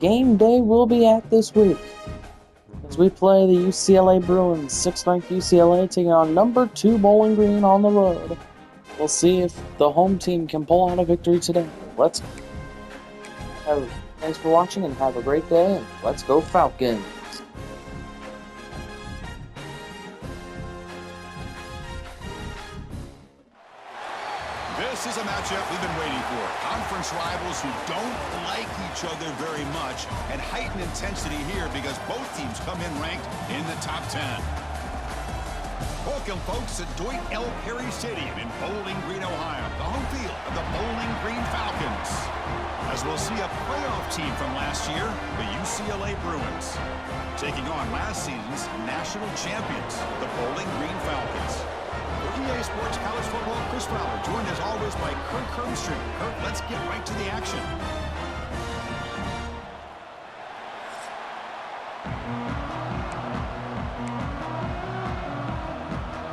game day will be at this week, as we play the UCLA Bruins, 6th ranked UCLA, taking on number 2 Bowling Green on the road. We'll see if the home team can pull out a victory today. Thanks for watching and have a great day, and let's go Falcons! This is a matchup we've been waiting for. Conference rivals who don't like each other very much, and heightened intensity here because both teams come in ranked in the top 10. Welcome, folks, to Dwight L. Perry Stadium in Bowling Green, Ohio, the home field of the Bowling Green Falcons. As we'll see a playoff team from last year, the UCLA Bruins, taking on last season's national champions, the Bowling Green Falcons. For EA Sports College Football, Chris Fowler, joined as always by Kirk Hermstreet. Kirk, let's get right to the action.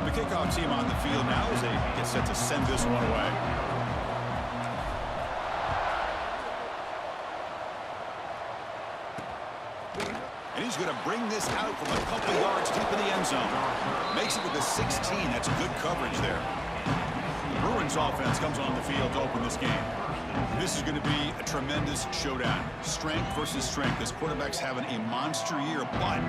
The kickoff team on the field now as they get set to send this one away. And he's going to bring this out from a couple yards deep in the end zone. Makes it with the 16. That's good coverage there. The Bruins offense comes on the field to open this game. This is going to be a tremendous showdown. Strength versus strength. This quarterback's having a monster year, but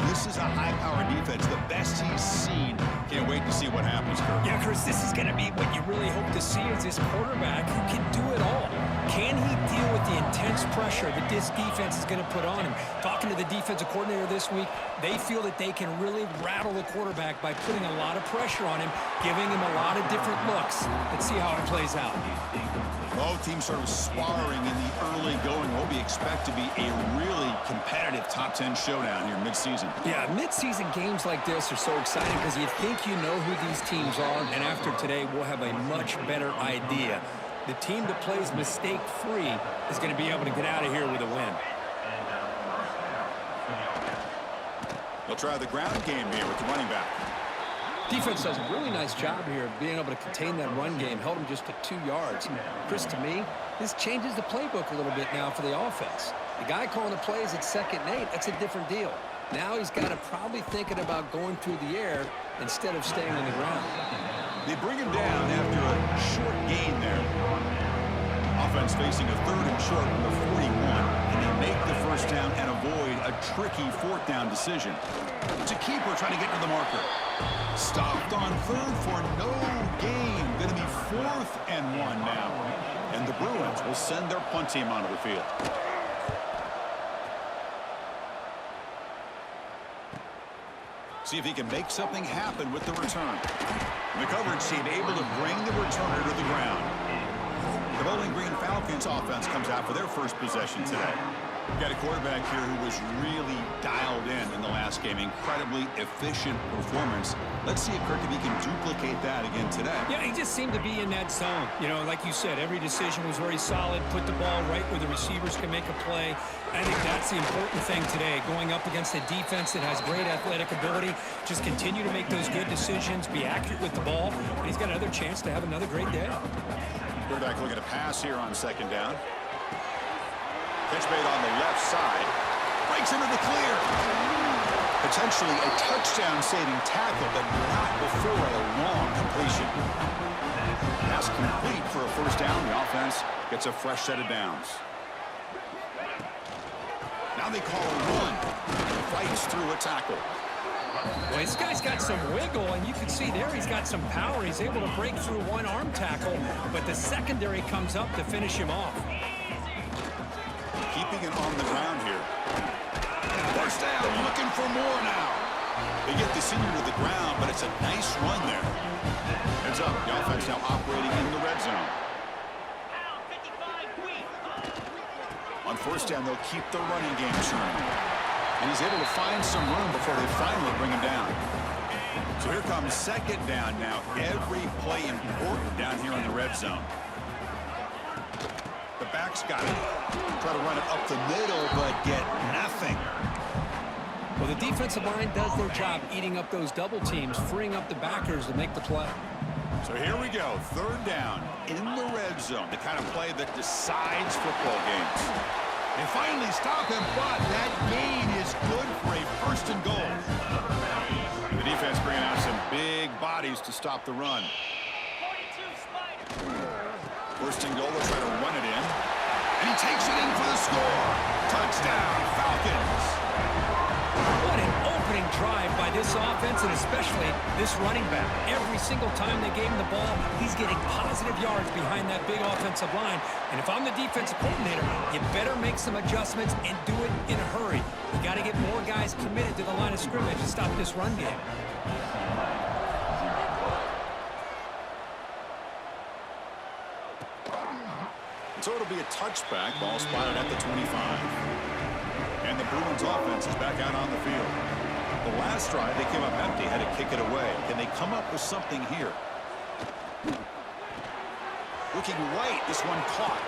this is a high-powered defense, the best he's seen. Can't wait to see what happens, Kirk. Yeah, Chris, this is going to be what you really hope to see is this quarterback who can do it all. Can he deal with the intense pressure that this defense is going to put on him? Talking to the defensive coordinator this week, they feel that they can really rattle the quarterback by putting a lot of pressure on him, giving him a lot of different looks. Let's see how it plays out. Both teams sort of sparring in the early going. What we expect to be a really competitive top 10 showdown here mid-season. Yeah, mid-season games like this are so exciting because you think you know who these teams are, and after today, we'll have a much better idea. The team that plays mistake-free is going to be able to get out of here with a win. They'll try the ground game here with the running back. Defense does a really nice job here of being able to contain that run game, held them just to 2 yards. Chris, to me, this changes the playbook a little bit now for the offense. The guy calling the plays at 2nd and 8, that's a different deal. Now he's got to probably thinking about going through the air instead of staying on the ground. They bring him down after a short gain there. Offense facing a 3rd and short from the 41, and they make the first down and avoid a tricky 4th down decision. It's a keeper trying to get to the marker. Stopped on 3rd for no gain. Going to be 4th and 1 now. And the Bruins will send their punt team onto the field. See if he can make something happen with the return. And the coverage team able to bring the returner to the ground. The Bowling Green Falcons offense comes out for their first possession today. We've got a quarterback here who was really dialed in the last game. Incredibly efficient performance. Let's see if Kirk can duplicate that again today. Yeah, he just seemed to be in that zone. You know, like you said, every decision was very solid. Put the ball right where the receivers can make a play. I think that's the important thing today. Going up against a defense that has great athletic ability. Just continue to make those good decisions. Be accurate with the ball. And he's got another chance to have another great day. Quarterback looking to pass here on 2nd down. Pitch made on the left side. Breaks into the clear. Potentially a touchdown-saving tackle, but not before a long completion. Pass complete for a first down. The offense gets a fresh set of downs. Now they call a run. Fights through a tackle. Well, this guy's got some wiggle, and you can see there he's got some power. He's able to break through one arm tackle, but the secondary comes up to finish him off. Keeping it on the ground here. First down, looking for more now. They get the senior to the ground, but it's a nice run there. Heads up, the offense now operating in the red zone. On first down, they'll keep the running game churning. And he's able to find some room before they finally bring him down. So here comes 2nd down now. Every play important down here in the red zone. The back's got it. Try to run it up the middle, but get nothing. Well, the defensive line does their job eating up those double teams, freeing up the backers to make the play. So here we go. 3rd down in the red zone. The kind of play that decides football games. They finally stop him, but that gain is good for a first and goal. The defense bringing out some big bodies to stop the run. First and goal, they'll try to run it in. And he takes it in for the score. Touchdown, Falcons. What an opening drive by this offense, and especially this running back. Every single time they gave him the ball, he's getting positive yards behind that big offensive line. And if I'm the defensive coordinator, you better make some adjustments and do it in a hurry. You got to get more guys committed to the line of scrimmage to stop this run game. So it'll be a touchback, ball spotted at the 25. And the Bruins offense is back out on the field. The last drive, they came up empty, had to kick it away. Can they come up with something here? Looking right, this one caught.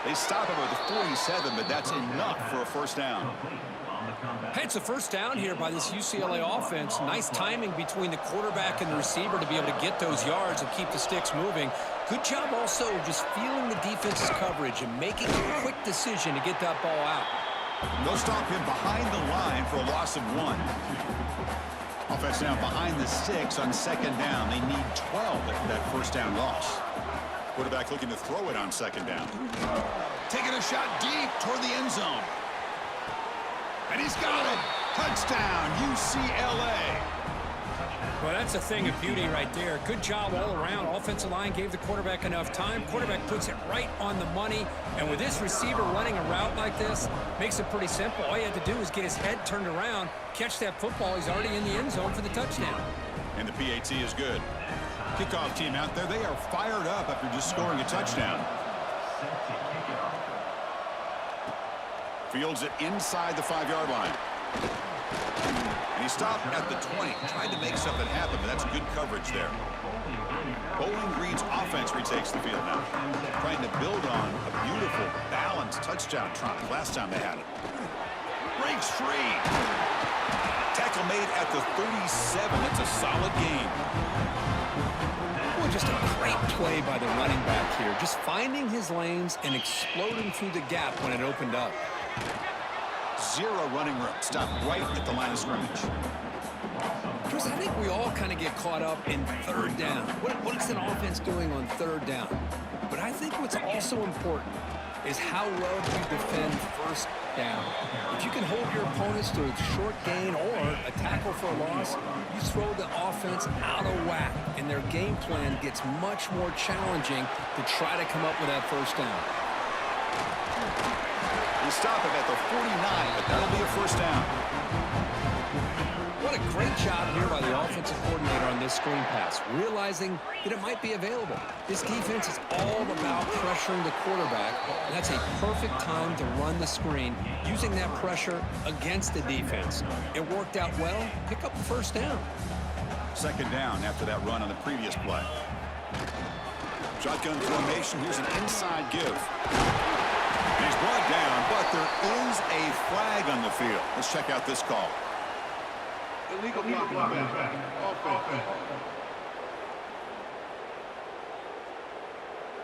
They stop him at the 47, but that's enough for a first down. Hey, it's a first down here by this UCLA offense. Nice timing between the quarterback and the receiver to be able to get those yards and keep the sticks moving. Good job also just feeling the defense's coverage and making a quick decision to get that ball out. They'll stop him behind the line for a loss of 1. Offense now behind the 6 on second down. They need 12 after that first down loss. Quarterback looking to throw it on second down. Taking a shot deep toward the end zone. And he's got it. Touchdown, UCLA. Well, that's a thing of beauty right there. Good job all around. Offensive line gave the quarterback enough time. Quarterback puts it right on the money. And with this receiver running a route like this, makes it pretty simple. All you have to do is get his head turned around, catch that football. He's already in the end zone for the touchdown. And the PAT is good. Kickoff team out there, they are fired up after just scoring a touchdown. Fields it inside the 5-yard line. And he stopped at the 20. Tried to make something happen, but that's good coverage there. Bowling Green's offense retakes the field now. Trying to build on a beautiful, balanced touchdown trot last time they had it. Breaks free. Tackle made at the 37. It's a solid game. Well, just a great play by the running back here. Just finding his lanes and exploding through the gap when it opened up. Zero running room. Stopped right at the line of scrimmage. Chris, I think we all kind of get caught up in third down. What is an offense doing on third down? But I think what's also important is how well you defend first down. If you can hold your opponents to a short gain or a tackle for a loss, you throw the offense out of whack, and their game plan gets much more challenging to try to come up with that first down. We stop him at the 49, but that'll be a first down. What a great job here by the offensive coordinator on this screen pass, realizing that it might be available. This defense is all about pressuring the quarterback, and that's a perfect time to run the screen, using that pressure against the defense. It worked out well. Pick up the first down. Second down after that run on the previous play. Shotgun formation. Here's an inside give. He's brought down, but there is a flag on the field. Let's check out this call. Illegal blocking offense.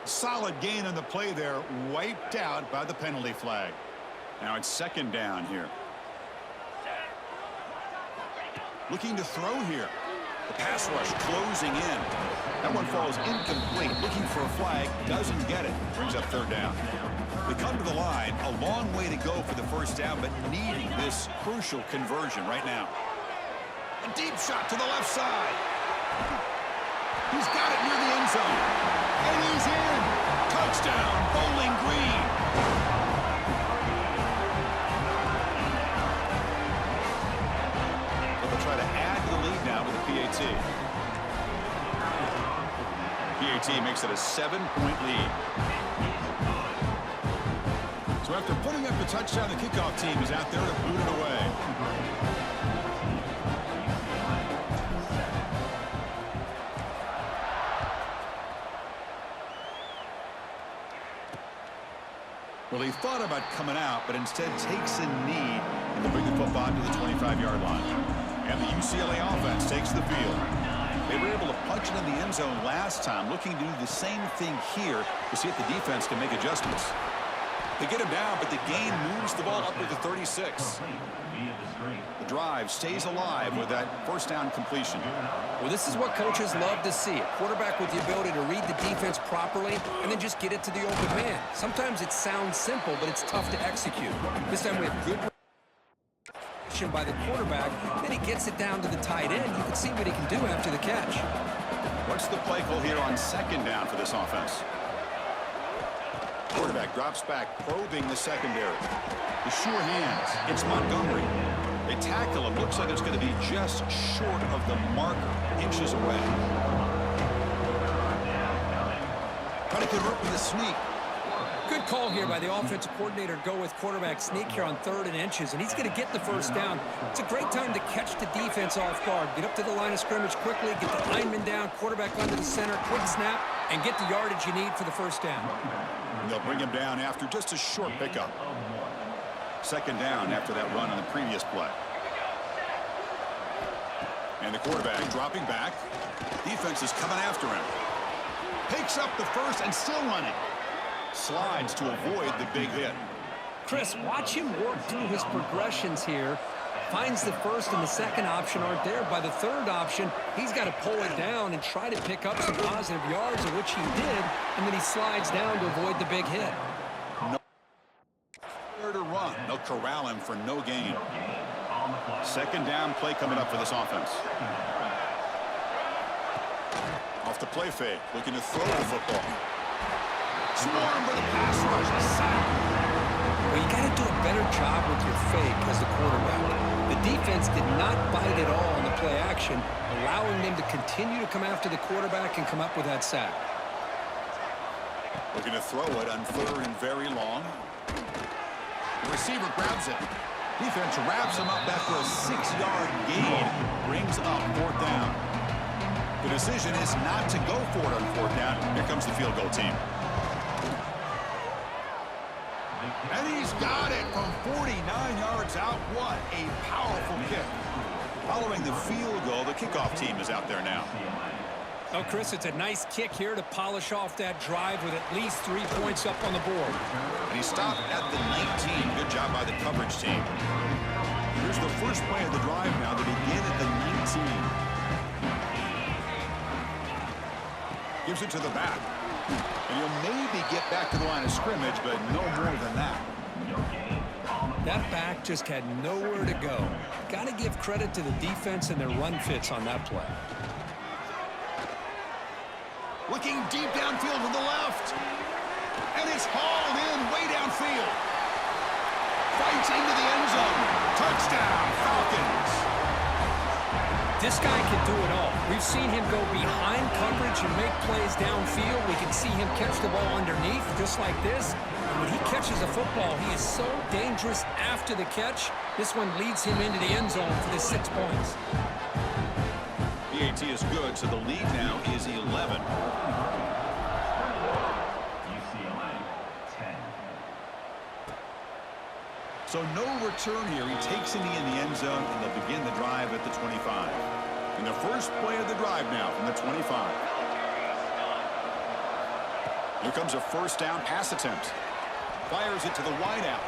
Solid gain on the play there, wiped out by the penalty flag. Now it's second down here. Looking to throw here. The pass rush closing in. That one falls incomplete. Looking for a flag, doesn't get it. Brings up third down. They come to the line, a long way to go for the first down, but needing this crucial conversion right now. A deep shot to the left side. He's got it near the end zone. And he's in. Touchdown, Bowling Green. So they'll try to add to the lead now with the PAT. PAT makes it a 7-point lead. So after putting up the touchdown, the kickoff team is out there to boot it away. Well, he thought about coming out, but instead takes a knee and will bring the football to the 25-yard line. And the UCLA offense takes the field. They were able to punch it in the end zone last time, looking to do the same thing here to see if the defense can make adjustments. They get him down, but the gain moves the ball up to the 36. The drive stays alive with that first down completion. Well, this is what coaches love to see. A quarterback with the ability to read the defense properly and then just get it to the open man. Sometimes it sounds simple, but it's tough to execute. This time we have good by the quarterback, then he gets it down to the tight end. You can see what he can do after the catch. What's the play call here on second down for this offense? Quarterback drops back, probing the secondary. The sure hands. It's Montgomery. They tackle him. Looks like it's going to be just short of the marker, inches away. Trying to convert with a sneak. Good call here by the offensive coordinator. Go with quarterback sneak here on 3rd and inches, and he's going to get the first down. It's a great time to catch the defense off guard. Get up to the line of scrimmage quickly, get the lineman down, quarterback under the center, quick snap, and get the yardage you need for the first down. And they'll bring him down after just a short pickup. Second down after that run on the previous play. And the quarterback dropping back. Defense is coming after him. Picks up the first and still running. Slides to avoid the big hit. Chris, watch him work through his progressions here. Finds the first and the second option aren't there. By the third option, he's got to pull it down and try to pick up some positive yards, of which he did, and then he slides down to avoid the big hit. Nowhere to run. They'll corral him for no gain. Second down play coming up for this offense. Off the play fake, looking to throw the football. Swarm with a pass rush, a sack. Well, you got to do a better job with your fake as the quarterback. The defense did not bite at all on the play action, allowing them to continue to come after the quarterback and come up with that sack. Looking to throw it on 3rd and very long. The receiver grabs it. Defense wraps him up after a 6-yard gain. Brings up 4th down. The decision is not to go for it on 4th down. Here comes the field goal team. And he's got it from 49 yards out. What a powerful kick. Following the field goal, the kickoff team is out there now. Oh, Chris, it's a nice kick here to polish off that drive with at least 3 points up on the board. And he stopped at the 19. Good job by the coverage team. Here's the first play of the drive now. They begin at the 19. Gives it to the back. And he'll maybe get back to the line of scrimmage, but no more than that. That back just had nowhere to go. Got to give credit to the defense and their run fits on that play. Looking deep downfield to the left. And it's hauled in way downfield. Fights into the end zone. Touchdown, Falcons. This guy can do it all. We've seen him go behind coverage and make plays downfield. We can see him catch the ball underneath, just like this. And when he catches a football, he is so dangerous after the catch. This one leads him into the end zone for the 6 points. PAT is good, so the lead now is 11. UCLA 10. So no return here. He takes it in the end zone, and they'll begin the drive at the 25. And the first play of the drive now from the 25. Here comes a first down pass attempt. Fires it to the wideout.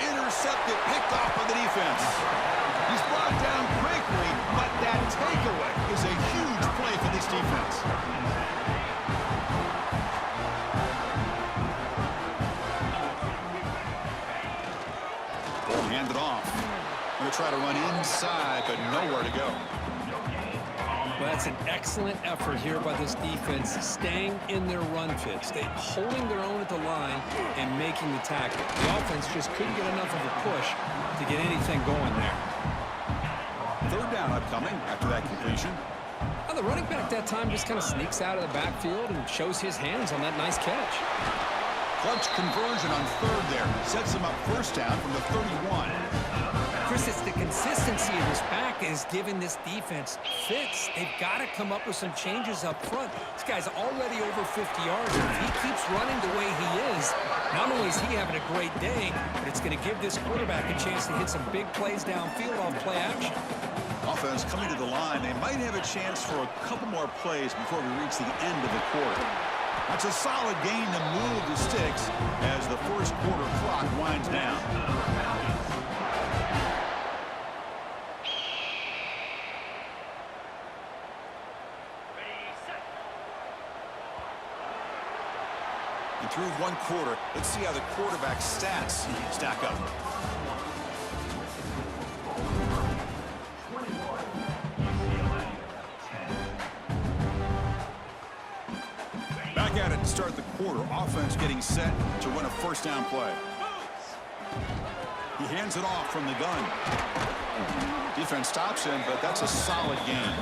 Intercepted, picked off by the defense. He's brought down quickly, but that takeaway is a huge play for this defense. Ball handed off. Going to try to run inside, but nowhere to go. Well, that's an excellent effort here by this defense, staying in their run fits. They holding their own at the line and making the tackle. The offense just couldn't get enough of a push to get anything going there. Third down upcoming after that completion. Well, the running back that time just kind of sneaks out of the backfield and shows his hands on that nice catch. Clutch conversion on third there. Sets him up first down from the 31. Chris, it's the consistency of his back is giving this defense fits. They've got to come up with some changes up front. This guy's already over 50 yards. And if he keeps running the way he is, not only is he having a great day, but it's going to give this quarterback a chance to hit some big plays downfield off play action. Offense coming to the line. They might have a chance for a couple more plays before we reach the end of the quarter. That's a solid gain to move the sticks as the first quarter clock winds down. And through one quarter, let's see how the quarterback's stats stack up. Back at it to start the quarter. Offense getting set to run a first down play. He hands it off from the gun. Defense stops him, but that's a solid gain.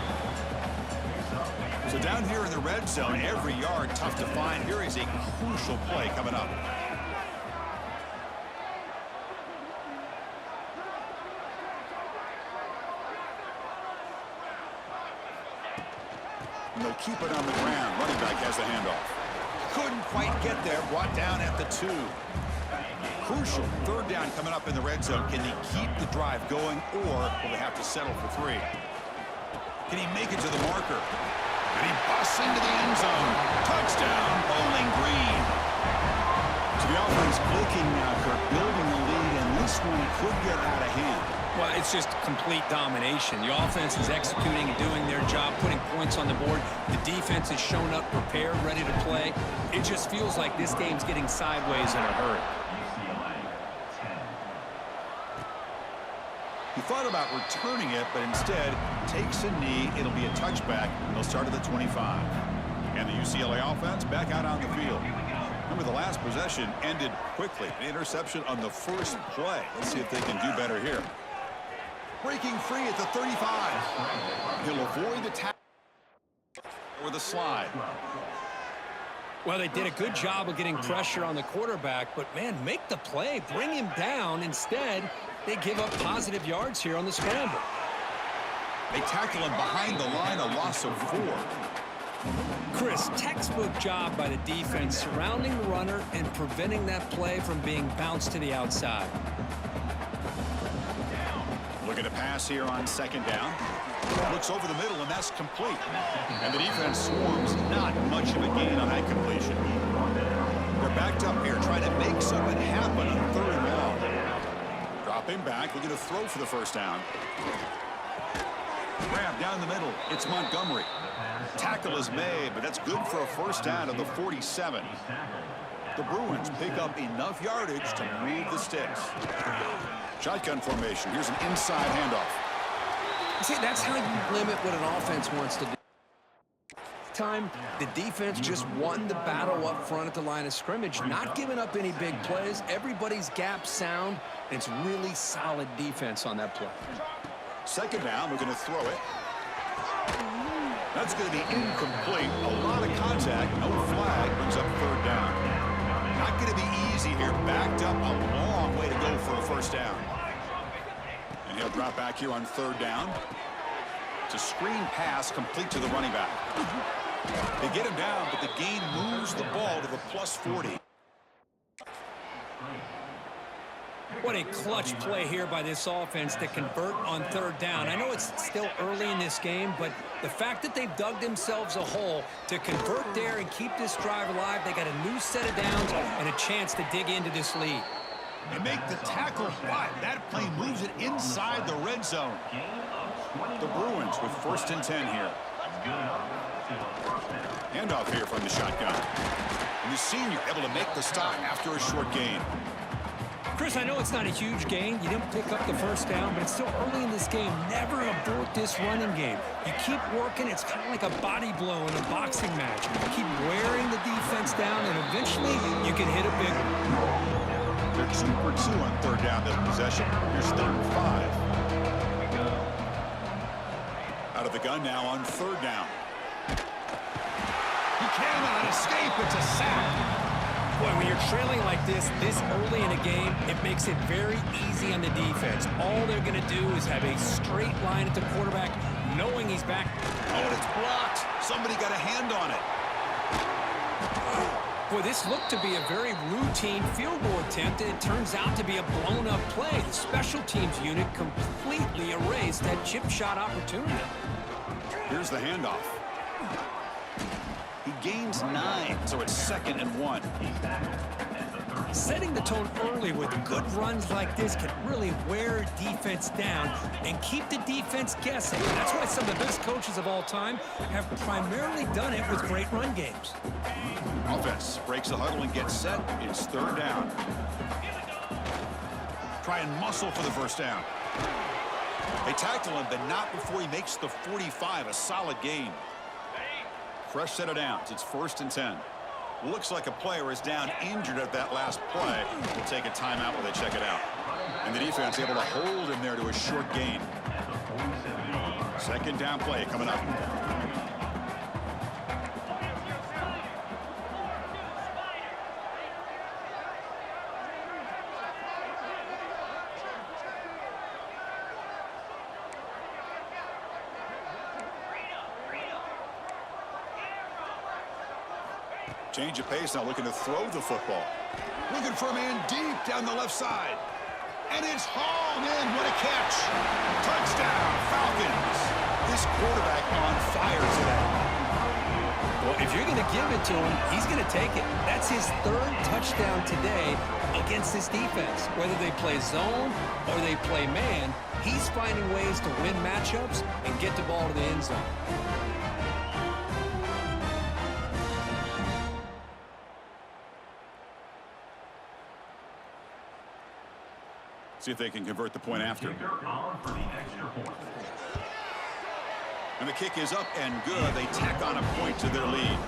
So down here in the red zone, every yard tough to find. Here is a crucial play coming up. And they'll keep it on the ground. Running back has the handoff. Couldn't quite get there. Brought down at the 2. Crucial third down coming up in the red zone. Can they keep the drive going, or will they have to settle for 3? Can he make it to the marker? And he busts into the end zone. Touchdown, Bowling Green. So the offense clicking now, Kirk, building the lead, and this one could get out of hand. Well, it's just complete domination. The offense is executing and doing their job, putting points on the board. The defense has shown up, prepared, ready to play. It just feels like this game's getting sideways in a hurry. UCLA 10. He thought about returning it, but instead takes a knee. It'll be a touchback. They'll start at the 25. And the UCLA offense back out on the field. Remember, the last possession ended quickly. An interception on the first play. Let's see if they can do better here. Breaking free at the 35. He'll avoid the tackle or the slide. Well, they did a good job of getting pressure on the quarterback, but, man, make the play. Bring him down. Instead, they give up positive yards here on the scramble. They tackle him behind the line, a loss of 4. Chris, textbook job by the defense surrounding the runner and preventing that play from being bounced to the outside. Looking to pass here on second down. Looks over the middle, and that's complete. And the defense swarms. Not much of a gain on that completion. They're backed up here trying to make something happen on third and long. Dropping back, looking to throw for the first down. Grab down the middle. It's Montgomery. Tackle is made, but that's good for a first down at the 47. The Bruins pick up enough yardage to move the sticks. Shotgun formation. Here's an inside handoff. See, that's how you limit what an offense wants to do. Time, the defense just won the battle up front at the line of scrimmage, not giving up any big plays. Everybody's gap sound, and it's really solid defense on that play. Second down, we're going to throw it. That's going to be incomplete. A lot of contact, no flag, brings up third down. Not going to be easy here. Backed up a long way to go for a first down. And he'll drop back here on third down. It's a screen pass complete to the running back. They get him down, but the gain moves the ball to the plus 40. What a clutch play here by this offense to convert on third down. I know it's still early in this game, but the fact that they've dug themselves a hole to convert there and keep this drive alive, they got a new set of downs and a chance to dig into this lead. They make the tackle, but that play moves it inside the red zone. The Bruins with first and 10 here. Handoff here from the shotgun. And the senior able to make the stop after a short gain. Chris, I know it's not a huge gain. You didn't pick up the first down, but it's still early in this game. Never abort this running game. You keep working. It's kind of like a body blow in a boxing match. You keep wearing the defense down, and eventually you can hit a big one. They're 2 for 2 on third down this possession. Here's third and 5. Out of the gun now on third down. He cannot escape. It's a sack. Boy, when you're trailing like this early in a game, it makes it very easy on the defense. All they're going to do is have a straight line at the quarterback, knowing he's back. Oh, and it's blocked. Somebody got a hand on it. Boy, this looked to be a very routine field goal attempt, and it turns out to be a blown-up play. The special teams unit completely erased that chip shot opportunity. Here's the handoff. He gained 9, so it's 2nd and 1. Setting the tone early with good runs like this can really wear defense down and keep the defense guessing. That's why some of the best coaches of all time have primarily done it with great run games. Offense breaks the huddle and gets set. It's 3rd down. Try and muscle for the first down. They tackle him, but not before he makes the 45. A solid gain. Fresh set of downs. It's 1st and 10. Looks like a player is down injured at that last play. We'll take a timeout while they check it out. And the defense able to hold him there to a short gain. 2nd down play coming up. Change of pace now, looking to throw the football. Looking for a man deep down the left side. And it's hauled in. What a catch. Touchdown, Falcons. This quarterback on fire today. Well, if you're going to give it to him, he's going to take it. That's his 3rd touchdown today against this defense. Whether they play zone or they play man, he's finding ways to win matchups and get the ball to the end zone. See if they can convert the point after. And the kick is up and good. They tack on a point to their lead.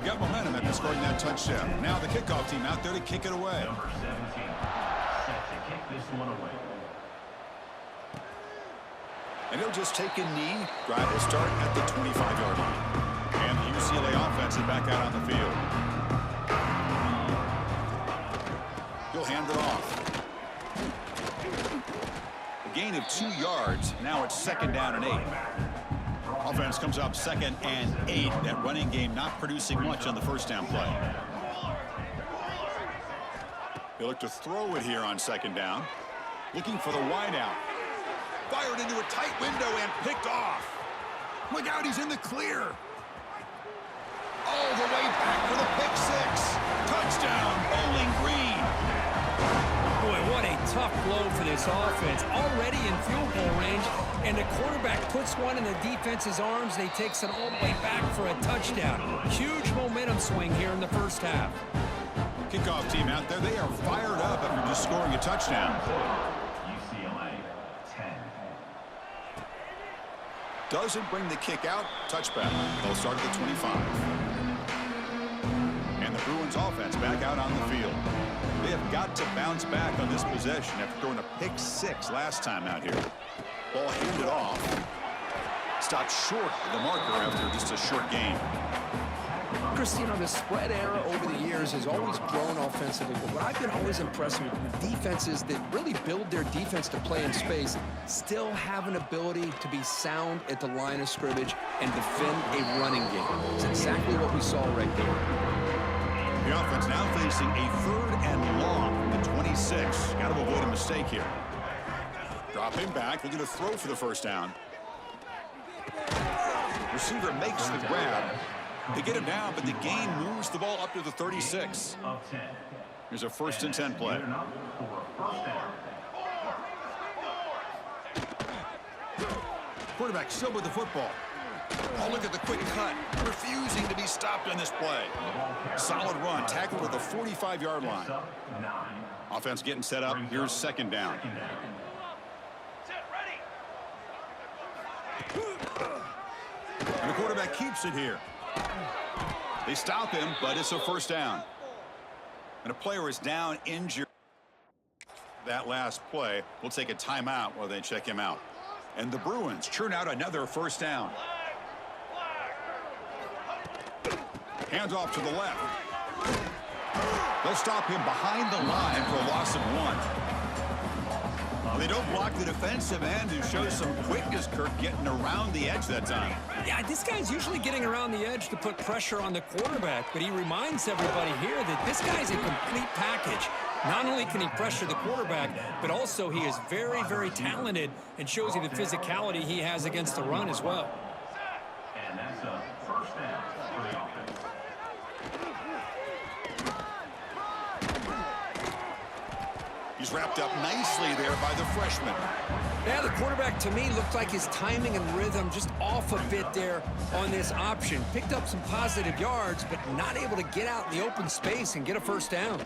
Got momentum after scoring that touchdown. Now the kickoff team out there to kick it away. Number 17, set to kick this one away. And he'll just take a knee. Drive will start at the 25-yard line. And the UCLA offense is back out on the field. He'll hand it off. A gain of 2 yards. Now it's 2nd down and 8. Offense comes up 2nd and 8. That running game not producing much on the first down play. They look to throw it here on 2nd down. Looking for the wideout. Fired into a tight window and picked off. Look out, he's in the clear. All the way back for the pick 6. Touchdown, Bowling Green. Boy, what a tough blow for this offense. Already in field goal range, and the quarterback puts one in the defense's arms. They takes it all the way back for a touchdown. Huge momentum swing here in the first half. Kickoff team out there, they are fired up after just scoring a touchdown. UCLA 10. Doesn't bring the kick out. Touchback. They'll start at the 25. And the Bruins offense back out on the field. They have got to bounce back on this possession after throwing a pick 6 last time out here. Ball handed off. Stopped short of the marker after just a short gain. Chris, you know, the spread era over the years has always grown offensively, but what I've been always impressed with defenses that really build their defense to play in space still have an ability to be sound at the line of scrimmage and defend a running game. It's exactly what we saw right there. The offense now facing a 3rd and long from the 26. Got to avoid a mistake here. Dropping back, looking to throw for the first down. Receiver makes the grab. They get him down, but the gain moves the ball up to the 36. Here's a 1st and 10 play. Quarterback still with the football. Oh, look at the quick cut. Refusing to be stopped on this play. Solid run, tackled at the 45-yard line. Offense getting set up. Here's 2nd down. And the quarterback keeps it here. They stop him, but it's a 1st down. And a player is down, injured. That last play, we'll take a timeout while they check him out. And the Bruins churn out another 1st down. Hands off to the left. They'll stop him behind the line for a loss of 1. They don't block the defensive end, who shows some quickness, Kirk, getting around the edge that time. Yeah, this guy's usually getting around the edge to put pressure on the quarterback, but he reminds everybody here that this guy's a complete package. Not only can he pressure the quarterback, but also he is very, very talented and shows you the physicality he has against the run as well. And that's a first down for the offense. He's wrapped up nicely there by the freshman. Yeah, the quarterback, to me, looked like his timing and rhythm just off a bit there on this option. Picked up some positive yards, but not able to get out in the open space and get a first down.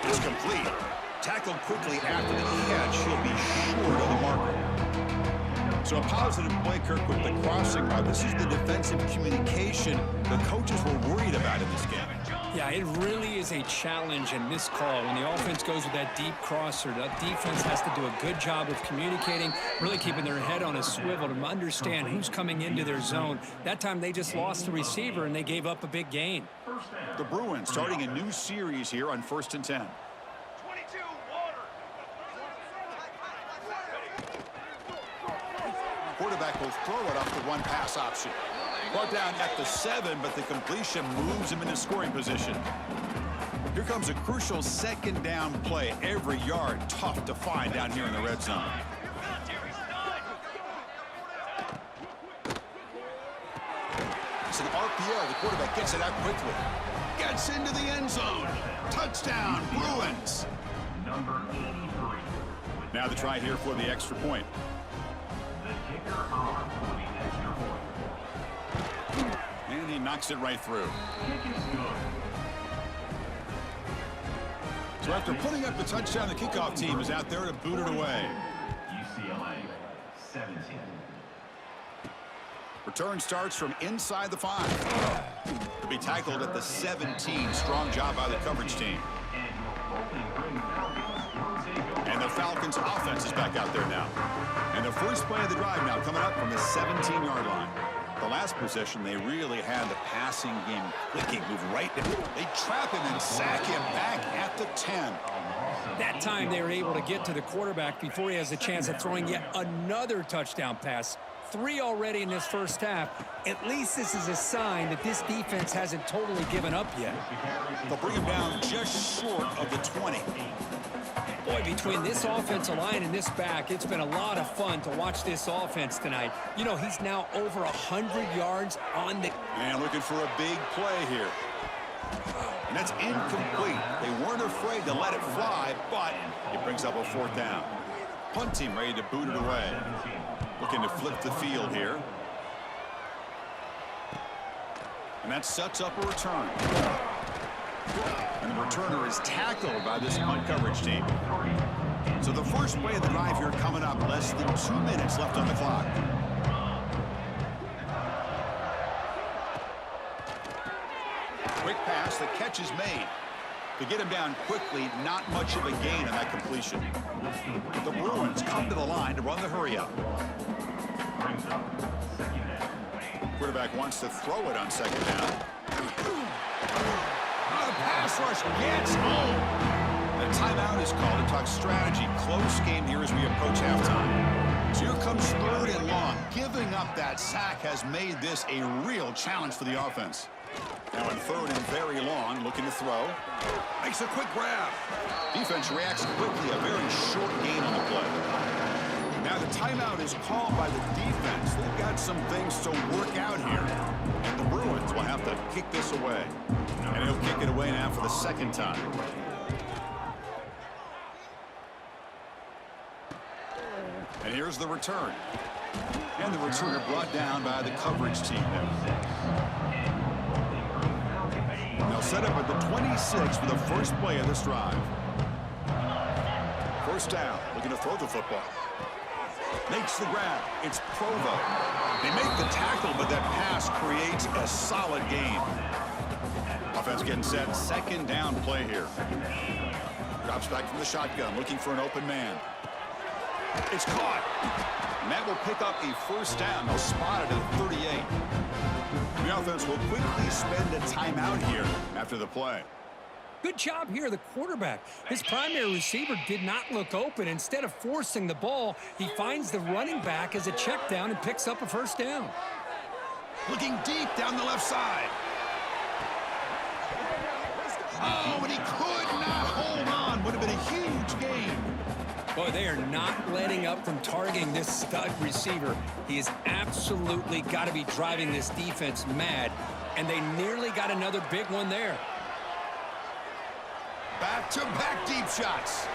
It's complete. Tackled quickly after the catch. He'll be short of the marker. So a positive play, Kirk, with the crossing route. This is the defensive communication the coaches were worried about in this game. Yeah, it really is a challenge in this call. When the offense goes with that deep crosser, the defense has to do a good job of communicating, really keeping their head on a swivel to understand who's coming into their zone. That time they just lost the receiver and they gave up a big gain. The Bruins starting a new series here on 1st and 10. Quarterback will throw it off the one pass option. Brought down at the 7, but the completion moves him into scoring position. Here comes a crucial second down play. Every yard tough to find down here in the red zone. It's an RPO. The quarterback gets it out quickly. Gets into the end zone. Touchdown, Bruins. Number 83. Now the try here for the extra point. The kicker on for the extra point. And he knocks it right through. Kick is good. So after putting up the touchdown, the kickoff team is out there to boot it away. UCLA 17. Return starts from inside the 5. To be tackled at the 17. Strong job by the coverage team. And the Falcons offense is back out there now. And the first play of the drive now coming up from the 17-yard line. The last possession, they really had the passing game clicking, move right in. They trap him and sack him back at the 10. That time they were able to get to the quarterback before he has a chance of throwing yet another touchdown pass. 3 already in this first half. At least this is a sign that this defense hasn't totally given up yet. They'll bring him down just short of the 20. Boy, between this offensive line and this back, it's been a lot of fun to watch this offense tonight. You know, he's now over 100 yards on the... And looking for a big play here. And that's incomplete. They weren't afraid to let it fly, but it brings up a 4th down. Punt team ready to boot it away. Looking to flip the field here. And that sets up a return. And the returner is tackled by this punt coverage team. So the first play of the drive here coming up. Less than 2 minutes left on the clock. Quick pass. The catch is made. To get him down quickly, not much of a gain on that completion. The Bruins come to the line to run the hurry-up. Quarterback wants to throw it on second down. The pass rush gets home. The timeout is called to talk strategy. Close game here as we approach halftime. So here comes 3rd and long. Giving up that sack has made this a real challenge for the offense. Now in 3rd and very long, looking to throw. Makes a quick grab. Defense reacts quickly. A very short gain on the play. Now the timeout is called by the defense. They've got some things to work out here. And the Bruins will have to kick this away. And he'll kick it away now for the 2nd time. And here's the return. And the returner brought down by the coverage team now. They'll set up at the 26 for the first play of this drive. 1st down, looking to throw the football. Makes the grab. It's Provo. They make the tackle, but that pass creates a solid gain. Offense getting set. 2nd down play here. Drops back from the shotgun, looking for an open man. It's caught. And that will pick up a 1st down. They'll spot it at 38. The offense will quickly spend a timeout here after the play. Good job here, the quarterback. His primary receiver did not look open. Instead of forcing the ball, he finds the running back as a check down and picks up a 1st down. Looking deep down the left side. Oh, and he could not hold on. Would have been a huge gain. Boy, they are not letting up from targeting this stud receiver. He has absolutely got to be driving this defense mad, and they nearly got another big one there. Back-to-back deep shots.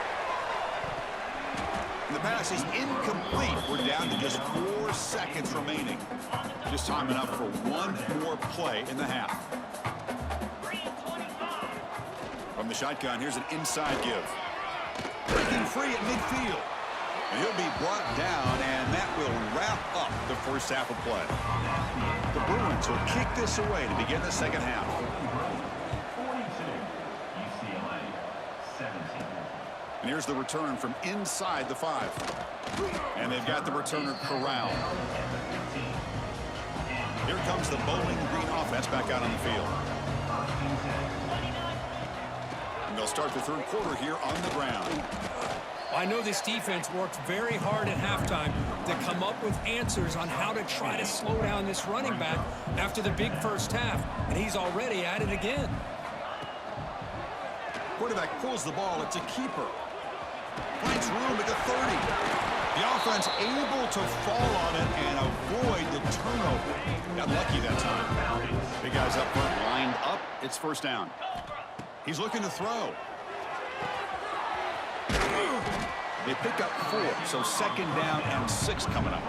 And the pass is incomplete. We're down to just 4 seconds remaining. Just time enough for one more play in the half. From the shotgun, here's an inside give. Breaking free at midfield. And he'll be brought down, and that will wrap up the first half of play. The Bruins will kick this away to begin the second half. 42, UCLA, 17. And here's the return from inside the 5. And they've got the returner corralled. Here comes the Bowling Green offense back out on the field. And they'll start the third quarter here on the ground. I know this defense worked very hard at halftime to come up with answers on how to try to slow down this running back after the big first half, and he's already at it again. Quarterback pulls the ball. It's a keeper. Finds room at the 30. The offense able to fall on it and avoid the turnover. Got lucky that time. Big guys up front lined up. It's first down. He's looking to throw. They pick up 4, so second down and 6 coming up.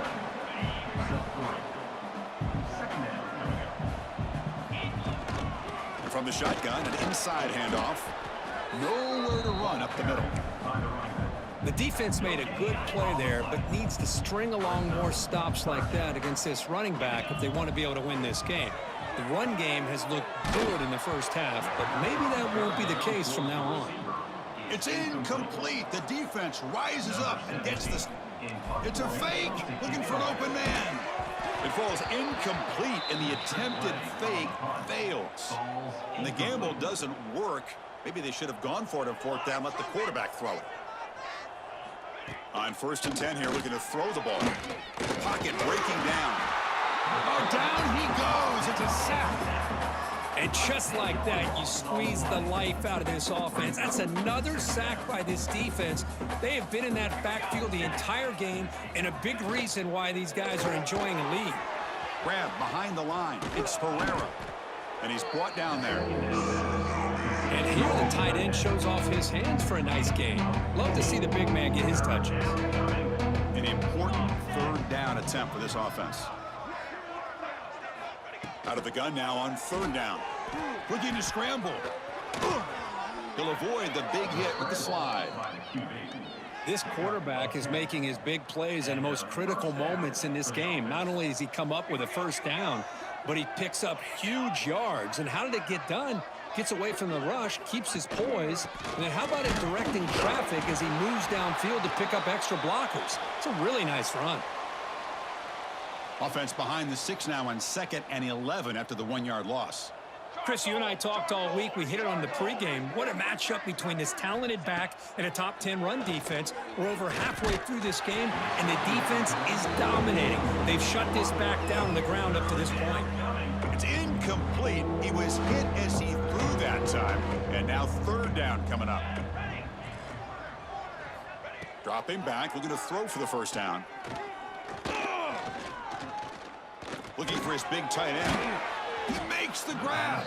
And from the shotgun, an inside handoff. Nowhere to run up the middle. The defense made a good play there, but needs to string along more stops like that against this running back if they want to be able to win this game. The run game has looked good in the first half, but maybe that won't be the case from now on. It's incomplete. The defense rises up and gets this. It's a fake. Looking for an open man. It falls incomplete, and the attempted fake fails. And the gamble doesn't work. Maybe they should have gone for it on fourth down, let the quarterback throw it. On 1st and 10 here, looking to throw the ball. Pocket breaking down. Oh, down he goes. It's a sack. And just like that, you squeeze the life out of this offense. That's another sack by this defense. They have been in that backfield the entire game, and a big reason why these guys are enjoying a lead. Grab behind the line. It's Pereira. And he's brought down there. And here the tight end shows off his hands for a nice game. Love to see the big man get his touches. An important third down attempt for this offense. Out of the gun now on 3rd down. Looking to scramble. He'll avoid the big hit with the slide. This quarterback is making his big plays in the most critical moments in this game. Not only does he come up with a first down, but he picks up huge yards. And how did it get done? Gets away from the rush, keeps his poise, and then how about it directing traffic as he moves downfield to pick up extra blockers? It's a really nice run. Offense behind the 6 now on 2nd and 11 after the 1-yard loss. Chris, you and I talked all week. We hit it on the pregame. What a matchup between this talented back and a top 10 run defense. We're over halfway through this game, and the defense is dominating. They've shut this back down on the ground up to this point. It's incomplete. He was hit as he threw that time. And now 3rd down coming up. Dropping back, looking to throw for the first down. Looking for his big tight end. He makes the grab.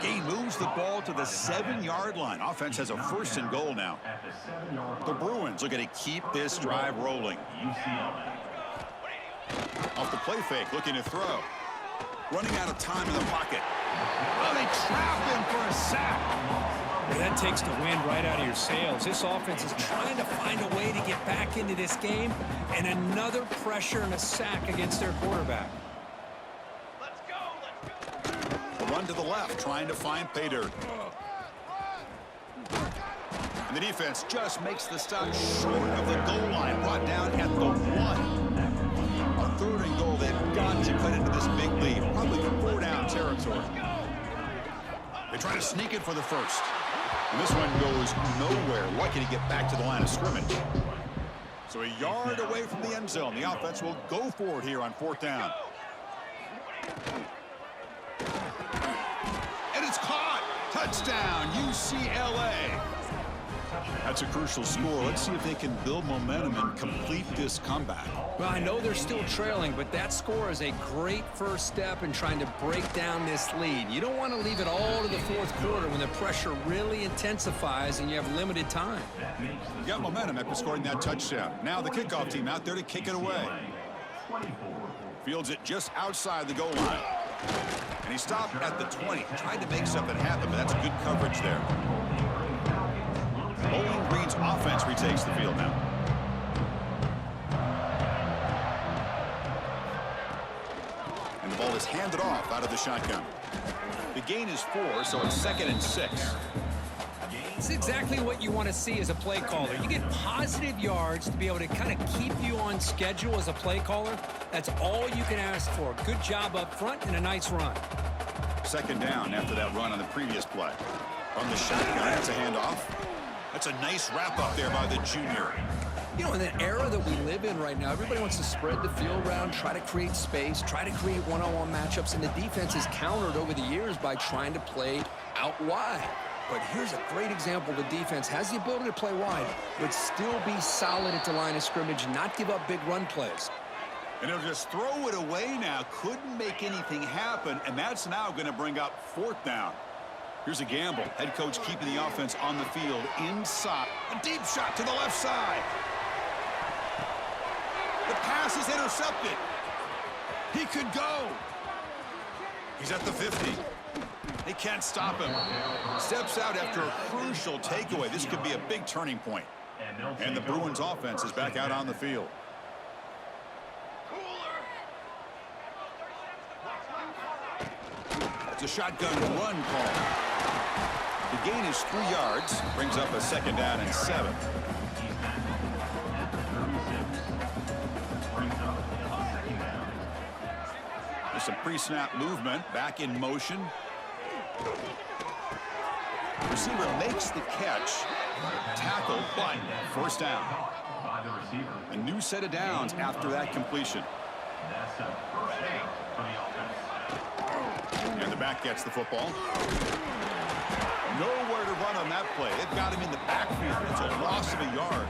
Gain moves the ball to the 7-yard line. Offense has a 1st and goal now. The Bruins looking to keep this drive rolling. Off the play fake, looking to throw. Running out of time in the pocket. Oh, they trap him for a sack. Well, that takes the wind right out of your sails. This offense is trying to find a way to get back into this game, and another pressure and a sack against their quarterback. The run to the left, trying to find pay dirt. And the defense just makes the stop short of the goal line, brought down at the 1. A 3rd and goal they've got to cut into this big lead, probably 4-down territory. They try to sneak it for the 1st. And this one goes nowhere, lucky to get back to the line of scrimmage. So a yard away from the end zone. The offense will go for it here on 4th down. And it's caught. Touchdown, UCLA. That's a crucial score. Let's see if they can build momentum and complete this comeback. Well, I know they're still trailing, but that score is a great first step in trying to break down this lead. You don't want to leave it all to the fourth quarter when the pressure really intensifies and you have limited time. You got momentum after scoring that touchdown. Now the kickoff team out there to kick it away. Fields it just outside the goal line. And he stopped at the 20. Tried to make something happen, but that's good coverage there. Bowling Green's offense retakes the field now. And the ball is handed off out of the shotgun. The gain is 4, so it's 2nd and 6. It's exactly what you want to see as a play caller. You get positive yards to be able to kind of keep you on schedule as a play caller. That's all you can ask for. Good job up front and a nice run. 2nd down after that run on the previous play. From the shotgun, it's a handoff. That's a nice wrap-up there by the junior. You know, in the era that we live in right now, everybody wants to spread the field around, try to create space, try to create one-on-one matchups, and the defense has countered over the years by trying to play out wide. But here's a great example. The defense has the ability to play wide, but still be solid at the line of scrimmage, not give up big run plays. And they'll just throw it away now. Couldn't make anything happen, and that's now going to bring up 4th down. Here's a gamble. Head coach keeping the offense on the field inside. A deep shot to the left side. The pass is intercepted. He could go. He's at the 50. They can't stop him. Steps out after a crucial takeaway. This could be a big turning point. And the Bruins offense is back out on the field. It's a shotgun run call. The gain is 3 yards. Brings up a 2nd down and 7. There's some pre-snap movement. Back in motion. Receiver makes the catch. Tackle, but 1st down. A new set of downs after that completion. And the back gets the football. Nowhere to run on that play. They've got him in the backfield. It's a loss of a yard.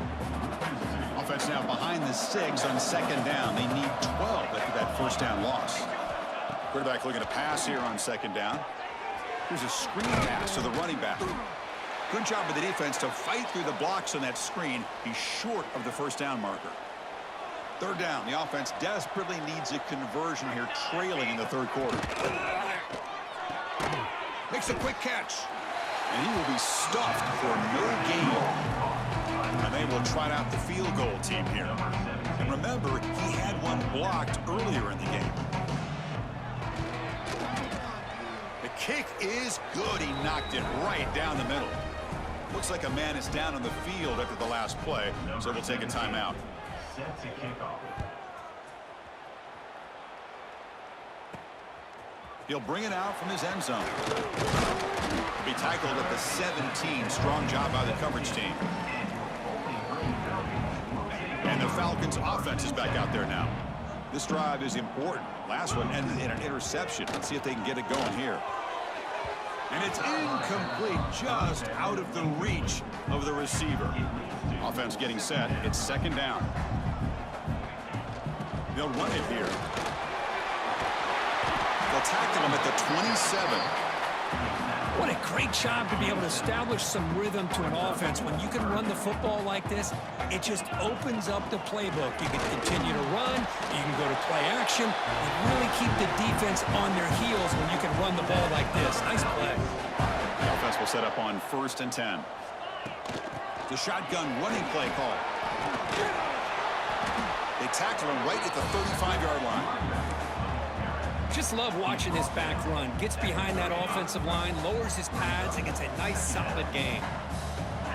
Offense now behind the 6 on 2nd down. They need 12 after that 1st down loss. Quarterback looking to pass here on 2nd down. Here's a screen pass to the running back. Good job of the defense to fight through the blocks on that screen. He's short of the 1st down marker. 3rd down. The offense desperately needs a conversion here, trailing in the 3rd quarter. Makes a quick catch. And he will be stuffed for no gain. And they will trot out the field goal team here. And remember, he had one blocked earlier in the game. The kick is good. He knocked it right down the middle. Looks like a man is down on the field after the last play, so we'll take a timeout. Set to kickoff. He'll bring it out from his end zone. Be tackled at the 17. Strong job by the coverage team. And the Falcons offense is back out there now. This drive is important. Last one ended in an interception. Let's see if they can get it going here. And it's incomplete, just out of the reach of the receiver. Offense getting set. It's 2nd down. They'll run it here. They'll tackle him at the 27. What a great job to be able to establish some rhythm to an offense. When you can run the football like this, it just opens up the playbook. You can continue to run, you can go to play action, and really keep the defense on their heels when you can run the ball like this. Nice play. The offense will set up on 1st and 10. The shotgun running play call. They tackle him right at the 35-yard line. Just love watching this back run. Gets behind that offensive line, lowers his pads, and gets a nice, solid gain.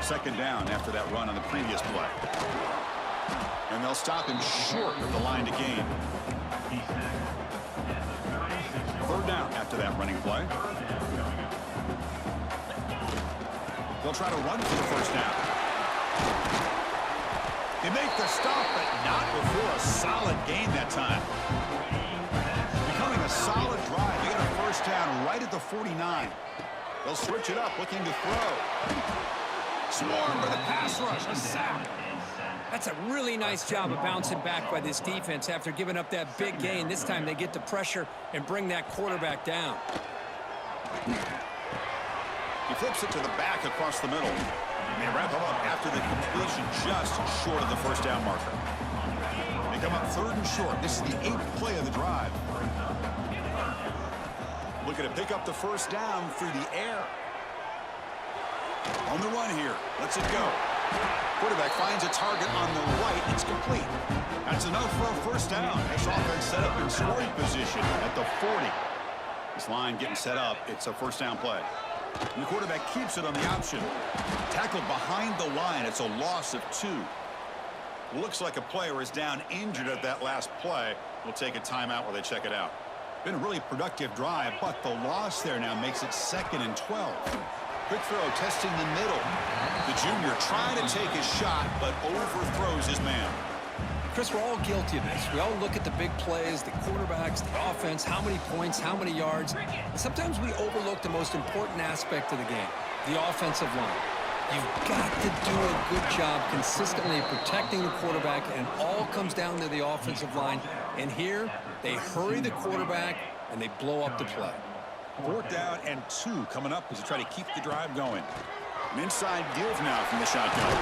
2nd down after that run on the previous play. And they'll stop him short of the line to gain. 3rd down after that running play. They'll try to run for the 1st down. They make the stop, but not before a solid gain that time. Becoming a solid drive. They got a 1st down right at the 49. They'll switch it up, looking to throw. Swarm with a pass rush, a sack. That's a really nice job of bouncing back by this defense after giving up that big gain. This time they get the pressure and bring that quarterback down. He flips it to the back across the middle. And they wrap him up after the completion just short of the first down marker. They come up 3rd and short. This is the 8th play of the drive. Looking to pick up the first down through the air. On the run here. Lets it go. Quarterback finds a target on the right. It's complete. That's enough for a first down. This offense set up in scoring position at the 40. This line getting set up. It's a first down play. And the quarterback keeps it on the option. Tackled behind the line. It's a loss of 2. Looks like a player is down injured at that last play. We'll take a timeout while they check it out. Been a really productive drive, but the loss there now makes it 2nd and 12. Quick throw, testing the middle. The junior trying to take his shot, but overthrows his man. Chris, we're all guilty of this. We all look at the big plays, the quarterbacks, the offense, how many points, how many yards. And sometimes we overlook the most important aspect of the game, the offensive line. You've got to do a good job consistently protecting the quarterback, and it all comes down to the offensive line. And here, they hurry the quarterback, and they blow up the play. 4th down and 2 coming up as they try to keep the drive going. An inside give now from the shotgun.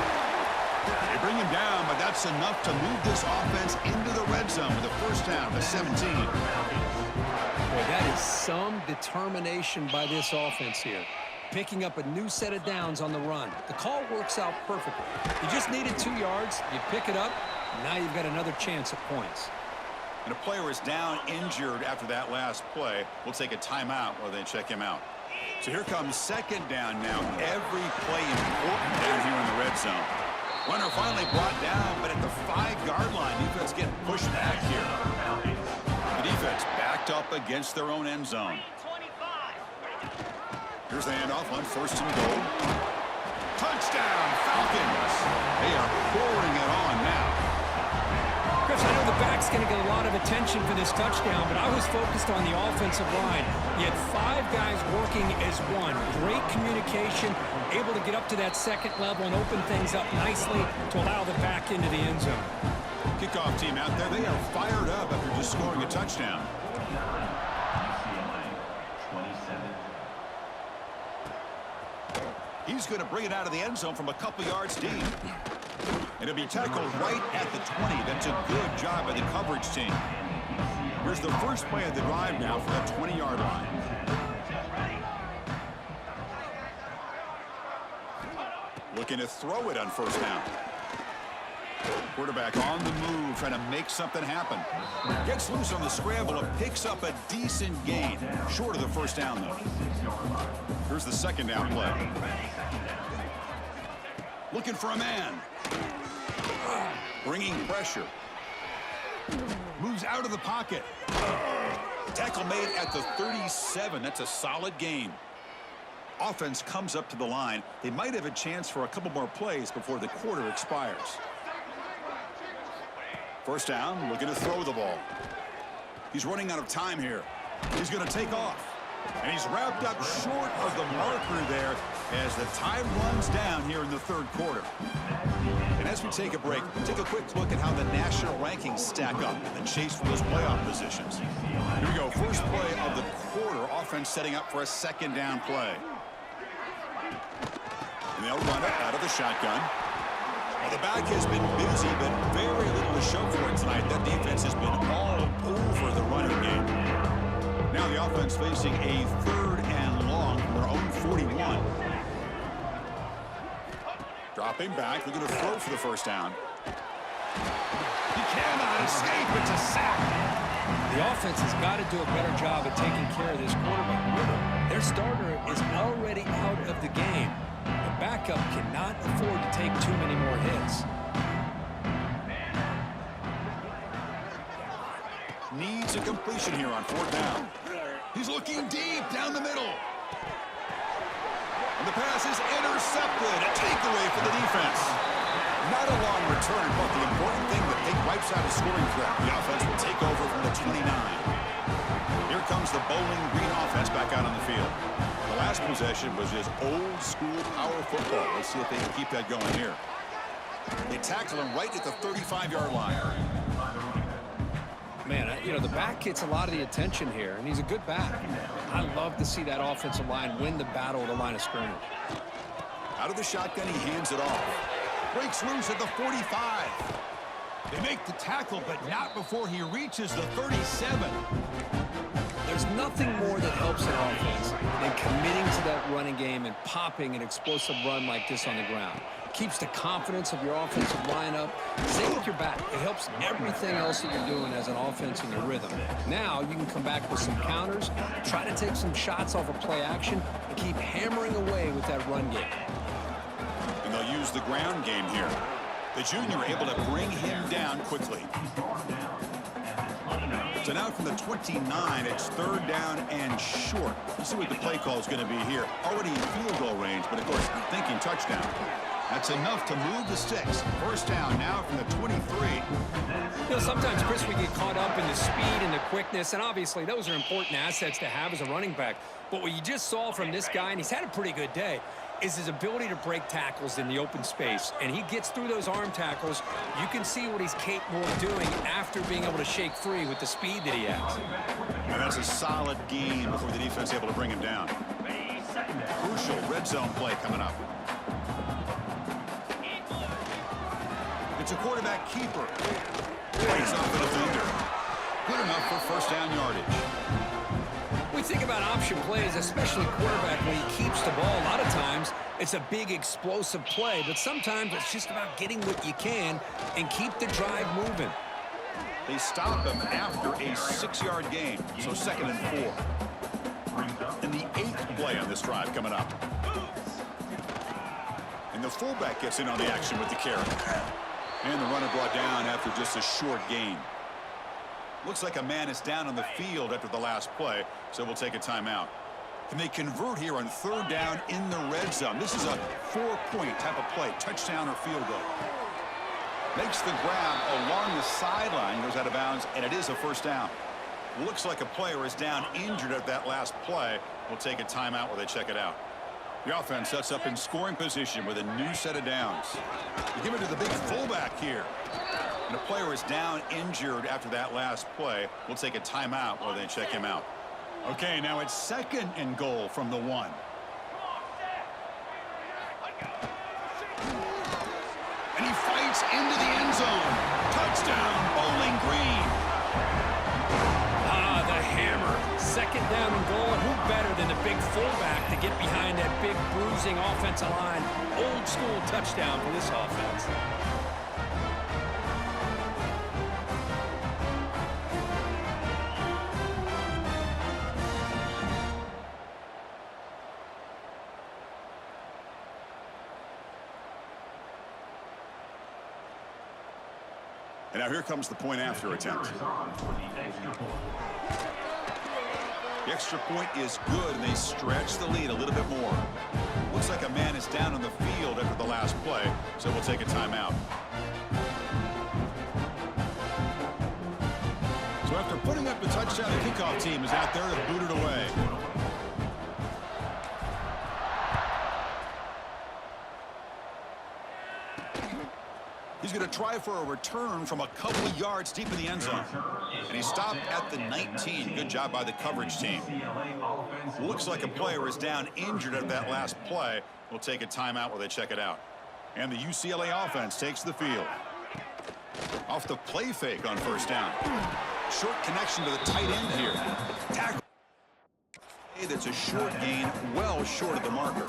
They bring him down, but that's enough to move this offense into the red zone with a first down to 17. Boy, that is some determination by this offense here. Picking up a new set of downs on the run. The call works out perfectly. You just needed 2 yards. You pick it up. Now you've got another chance at points. And a player is down injured after that last play. We'll take a timeout while they check him out. So here comes 2nd down now. Every play important down here in the red zone. Runner finally brought down, but at the 5-yard line, defense getting pushed back here. The defense backed up against their own end zone. Here's the handoff on 1st and goal. Touchdown, Falcons. They are pouring it on now. Chris, I know the back's going to get a lot of attention for this touchdown, but I was focused on the offensive line. You had 5 guys working as one. Great communication, able to get up to that 2nd level and open things up nicely to allow the back into the end zone. Kickoff team out there, they are fired up after just scoring a touchdown. He's going to bring it out of the end zone from a couple yards deep. It'll be tackled right at the 20. That's a good job by the coverage team. Here's the first play of the drive now for that 20-yard line. Looking to throw it on first down. Quarterback on the move, trying to make something happen. Gets loose on the scramble and picks up a decent gain. Short of the first down, though. Here's the 2nd down play. Looking for a man. Bringing pressure. Moves out of the pocket. Tackle made at the 37. That's a solid gain. Offense comes up to the line. They might have a chance for a couple more plays before the quarter expires. First down, looking to throw the ball. He's running out of time here. He's going to take off. And he's wrapped up short of the marker there as the time runs down here in the 3rd quarter. And as we take a break, take a quick look at how the national rankings stack up in the chase for those playoff positions. Here we go. First play of the quarter. Offense setting up for a 2nd down play. And they'll run it out of the shotgun. Well, the back has been busy, but very little to show for it tonight. That defense has been all over the running game. Now the offense facing a 3rd and long from their own 41. Dropping back, looking to throw for the first down. He cannot escape. It's a sack. The offense has got to do a better job of taking care of this quarterback. Their starter is already out of the game. The backup cannot afford to take too many more hits. Needs a completion here on 4th down. He's looking deep down the middle. And the pass is intercepted. A takeaway for the defense. Not a long return, but the important thing that they wipes out a scoring threat. The offense will take over from the 29. Here comes the Bowling Green offense back out on the field. The last possession was just old school power football. Let's see if they can keep that going here. They tackle him right at the 35-yard line. Man, you know, the back gets a lot of the attention here, and he's a good back. I love to see that offensive line win the battle at the line of scrimmage. Out of the shotgun, he hands it off. Breaks loose at the 45. They make the tackle, but not before he reaches the 37. There's nothing more that helps an offense than committing to that running game and popping an explosive run like this on the ground. Keeps the confidence of your offensive lineup. Same with your back. It helps everything else that you're doing as an offense in your rhythm. Now you can come back with some counters, try to take some shots off of play action, and keep hammering away with that run game. And they'll use the ground game here. The junior able to bring him down quickly. So now from the 29, it's 3rd down and short. Let's see what the play call is going to be here. Already in field goal range, but of course thinking touchdown. That's enough to move the sticks. 1st down now from the 23. You know, sometimes, Chris, we get caught up in the speed and the quickness, and obviously those are important assets to have as a running back. But what you just saw from this guy, and he's had a pretty good day, is his ability to break tackles in the open space. And he gets through those arm tackles. You can see what he's capable of doing after being able to shake free with the speed that he has. And that's a solid game before the defense able to bring him down. Crucial red zone play coming up. It's a quarterback keeper. Breaks off the defender. Good enough for 1st down yardage. We think about option plays, especially quarterback, when he keeps the ball. A lot of times, it's a big explosive play, but sometimes it's just about getting what you can and keep the drive moving. They stop him after a 6-yard gain, so 2nd and 4. And the 8th play on this drive coming up. And the fullback gets in on the action with the carry. And the runner brought down after just a short gain. Looks like a man is down on the field after the last play, so we'll take a timeout. Can they convert here on 3rd down in the red zone? This is a 4-point type of play, touchdown or field goal. Makes the grab along the sideline, goes out of bounds, and it is a 1st down. Looks like a player is down injured at that last play. We'll take a timeout while they check it out. The offense sets up in scoring position with a new set of downs. They give it to the big fullback here. And a player is down injured after that last play. We'll take a timeout while they check him out. Okay, now it's 2nd and goal from the 1. And he fights into the end zone. Touchdown, Bowling Green. Ah, the hammer. 2nd down and goal. Who better than the big fullback to get behind that big bruising offensive line? Old school touchdown for this offense. And now here comes the point after attempt. The extra point is good, and they stretch the lead a little bit more. Looks like a man is down on the field after the last play, so we'll take a timeout. So after putting up the touchdown, the kickoff team is out there to boot it away. He's going to try for a return from a couple of yards deep in the end zone. And he stopped at the 19. Good job by the coverage team. Looks like a player is down injured at that last play. We'll take a timeout while they check it out. And the UCLA offense takes the field. Off the play fake on 1st down. Short connection to the tight end here. Tackle. That's a short gain, well short of the marker.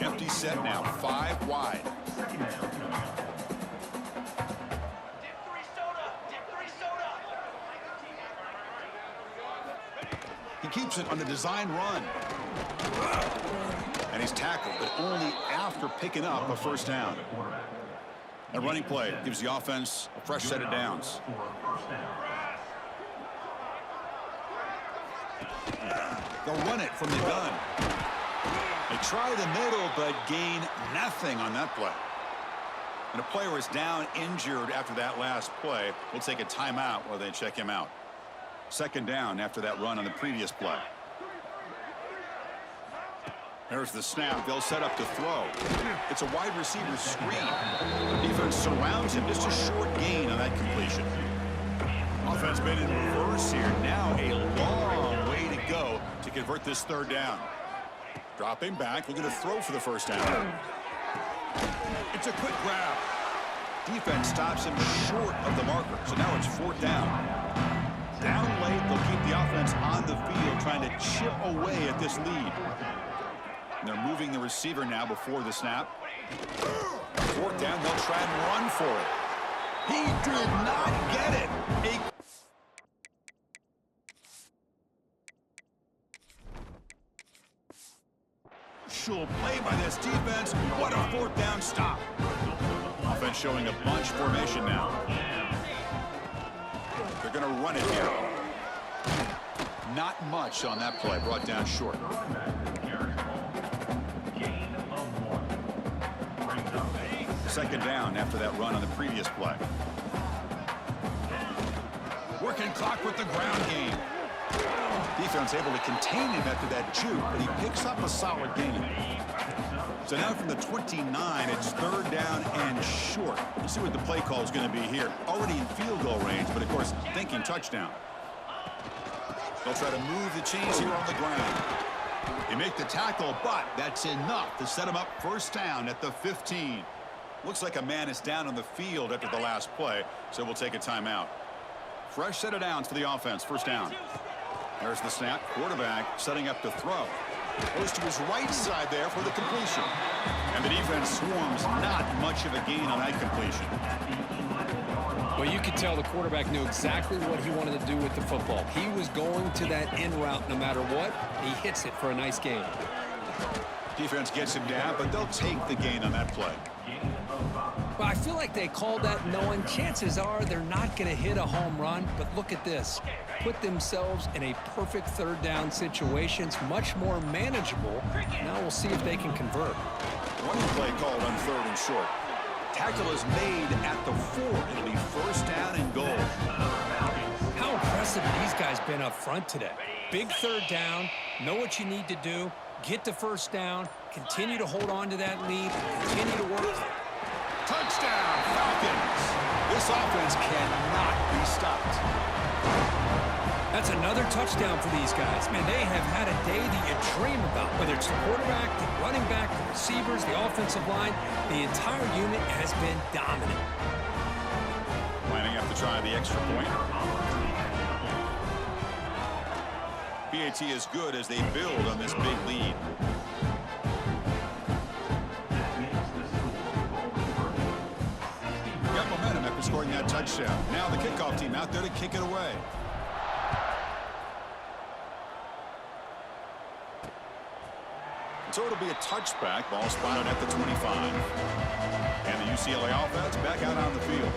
Empty set now, 5 wide. He keeps it on the design run. And he's tackled, but only after picking up a 1st down. A running play gives the offense a fresh set of downs. They'll run it from the gun. They try the middle, but gain nothing on that play. And a player is down injured after that last play. We'll take a timeout while they check him out. 2nd down after that run on the previous play. There's the snap. They'll set up to throw. It's a wide receiver screen. The defense surrounds him. Just a short gain on that completion. Offense been in reverse here. Now a long way to go to convert this third down. Dropping back, looking to throw for the first down. It's a quick grab. Defense stops him short of the marker. So now it's fourth down. Down late, they'll keep the offense on the field, trying to chip away at this lead. And they're moving the receiver now before the snap. Fourth down, they'll try and run for it. He did not get it. Crucial play by this defense. What a fourth down stop. Offense showing a bunch formation now. They're going to run it here. Not much on that play, brought down short. Second down after that run on the previous play. Working clock with the ground game. Defense able to contain him after that juke, but he picks up a solid gain. So now from the 29, it's third down and short. Let's see what the play call is going to be here. Already in field goal range, but of course thinking touchdown. They'll try to move the chains here on the ground. They make the tackle, but that's enough to set him up first down at the 15. Looks like a man is down on the field after the last play, so we'll take a timeout. Fresh set of downs for the offense, first down. There's the snap, quarterback setting up to throw. Goes to his right side there for the completion. And the defense swarms, not much of a gain on that completion. Well, you could tell the quarterback knew exactly what he wanted to do with the football. He was going to that in route no matter what. He hits it for a nice gain. Defense gets him down, but they'll take the gain on that play. Well, I feel like they called that knowing chances are they're not going to hit a home run, but look at this. Put themselves in a perfect third down situation. It's much more manageable. Now we'll see if they can convert. Running play called on third and short. Tackle is made at the 4. It'll be first down and goal. How impressive have these guys been up front today? Big third down, know what you need to do, get the first down, continue to hold on to that lead, continue to work. Touchdown, Falcons! This offense cannot be stopped. That's another touchdown for these guys. Man, they have had a day that you dream about, whether it's the quarterback, the running back, the receivers, the offensive line. The entire unit has been dominant. Lining up to try the extra point. PAT is good as they build on this big lead. Got momentum after scoring that touchdown. Now the kickoff team out there to kick it away. So it'll be a touchback. Ball spotted at the 25. And the UCLA offense back out on the field.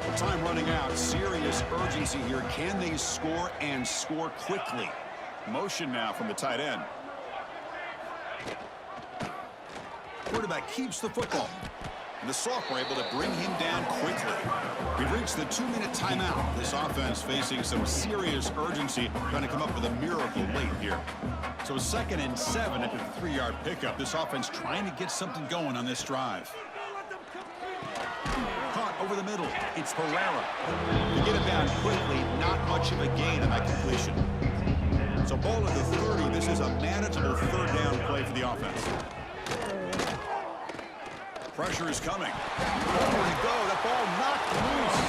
With time running out, serious urgency here. Can they score and score quickly? Motion now from the tight end. Quarterback keeps the football. And the sophomore able to bring him down quickly. We've reached the 2-minute timeout. This offense facing some serious urgency, trying to come up with a miracle late here. So 2nd and 7 after the 3-yard pickup. This offense trying to get something going on this drive. Caught over the middle. It's Pereira. To get it down quickly, not much of a gain on that completion. So ball at the 30. This is a manageable third down play for the offense. Pressure is coming. Nowhere to go. That ball knocked loose.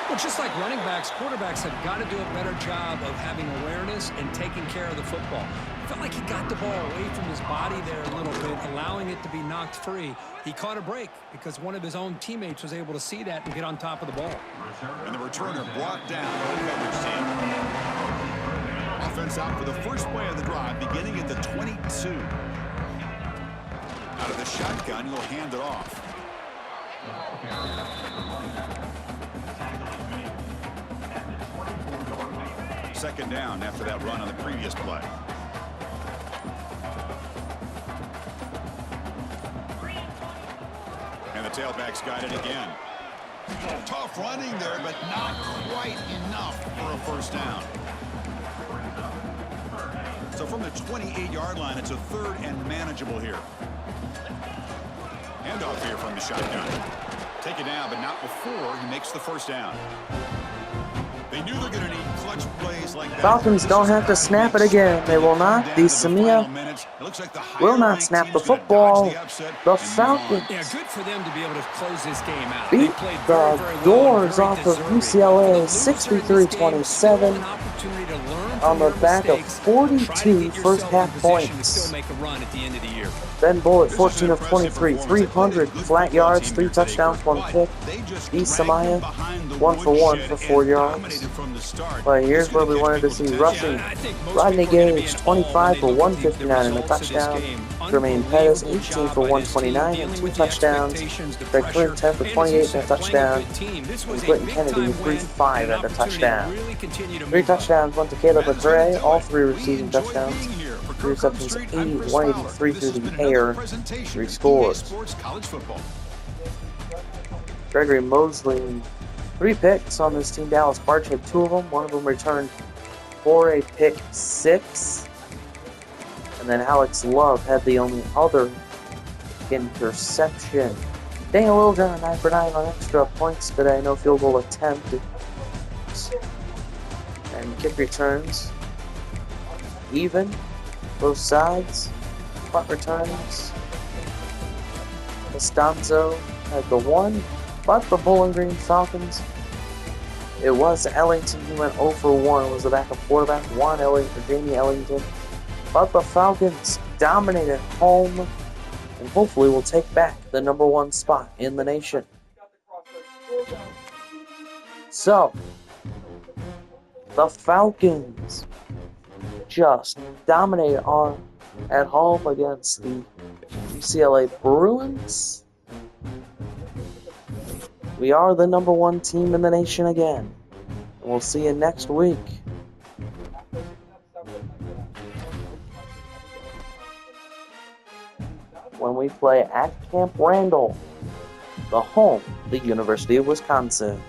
Well, just like running backs, quarterbacks have got to do a better job of having awareness and taking care of the football. I felt like he got the ball away from his body there a little bit, allowing it to be knocked free. He caught a break because one of his own teammates was able to see that and get on top of the ball. And the returner brought down the coverage team. Offense out for the first play of the drive, beginning at the 22. Out of the shotgun, he'll hand it off. Second down after that run on the previous play. And the tailback's got it again. Tough running there, but not quite enough for a first down. So from the 28-yard line, it's a 3rd and manageable here. Handoff here from the shotgun. Take it down, but not before he makes the first down. They knew they're going to need clutch plays like that. Falcons don't have to snap it again. They will not. The Samia will not snap the football. The Falcons Yeah, good for them to be able to close this game out. beat They played very, very the well and doors very off of deserving. UCLA For the losers in this game, still 63-27 an opportunity to learn on from the your back of mistakes. 42 Try to get first yourself half in position to points. still make a run at the end of the year. Ben Bullitt, 14 of 23, 300 flat yards, 3 touchdowns, 1 pick. E. Samaya, 1 for 1 for 4 yards. But here's where we wanted to see rushing. Rodney Gage, 25 for 159 and a touchdown. Jermaine Pettis, 18 for 129 and 2 touchdowns. Greg Clint, 10 for 28 and a touchdown. And Clinton Kennedy, 3 for 5 and a touchdown. 3 touchdowns went to Caleb McRae, all 3 receiving touchdowns. 3 receptions, 183 through the air, 3 scores. Gregory Mosley, 3 picks on this team. Dallas Barch had 2 of them. 1 of them returned for a pick 6. And then Alex Love had the only other interception. Daniel Littlejohn, 9 for 9 on extra points today. No field goal attempt. And kick returns, even. Both sides. Punt returns. Costanzo had the 1. But the Bowling Green Falcons, it was Ellington who went 0 for 1. It was the backup quarterback, Jamie Ellington. But the Falcons dominated home and hopefully will take back the number 1 spot in the nation. So, the Falcons just dominated at home against the UCLA Bruins. We are the number 1 team in the nation again. And we'll see you next week. When we play at Camp Randall, the home of the University of Wisconsin.